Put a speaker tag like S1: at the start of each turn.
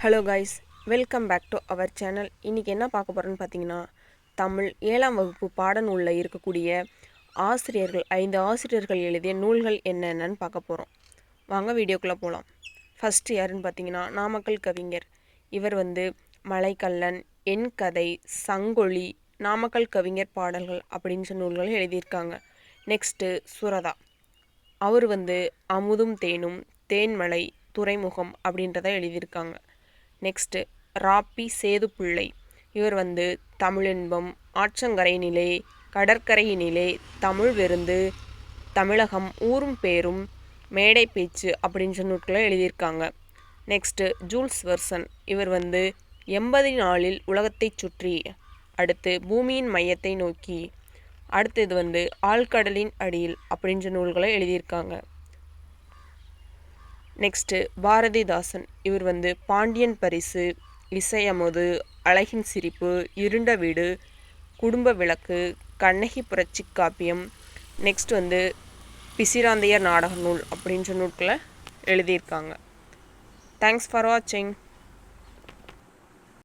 S1: Hello guys, welcome back to our channel. இன்றைக்கி என்ன பார்க்க போகிறோன்னு பார்த்தீங்கன்னா, தமிழ் 7ஆம் வகுப்பு பாடநூலில் இருக்கக்கூடிய ஆசிரியர்கள் 5 ஆசிரியர்கள் எழுதிய நூல்கள் என்னென்னு பார்க்க போகிறோம். வாங்க வீடியோக்குள்ளே போகலாம். ஃபஸ்ட்டு யாருன்னு பார்த்தீங்கன்னா, நாமக்கல் கவிஞர். இவர் மலைக்கல்லன், என் கதை, சங்கொலி, நாமக்கல் கவிஞர் பாடல்கள் அப்படின்ற நூல்களை எழுதியிருக்காங்க. நெக்ஸ்ட்டு சுரதா. அவர் அமுதும் தேனும், தேன்மலை, துறைமுகம் அப்படின்றத எழுதியிருக்காங்க. நெக்ஸ்ட்டு ராப்பி சேதுப்பிள்ளை. இவர் தமிழின்பம், ஆற்றங்கரையினிலே, கடற்கரையினிலே, தமிழ் விருந்து, தமிழகம், ஊரும் பேரும், மேடை பேச்சு அப்படின்ற நூல்களை எழுதியிருக்காங்க. Next Jules Verne. இவர் 80 நாளில் உலகத்தை சுற்றி, அடுத்து பூமியின் மையத்தை நோக்கி, அடுத்து இது ஆழ்கடலின் அடியில் அப்படின்ற நூல்களை எழுதியிருக்காங்க. நெக்ஸ்ட்டு பாரதிதாசன். இவர் பாண்டியன் பரிசு, இசையமுது, அழகின் சிரிப்பு, இருண்ட வீடு, குடும்ப விளக்கு, கண்ணகி புரட்சி காப்பியம், நெக்ஸ்ட் பிசிராந்தையர் நாடக நூல் அப்படின்ற நூல்களை எழுதியிருக்காங்க. தேங்க்ஸ் ஃபார் வாட்சிங்.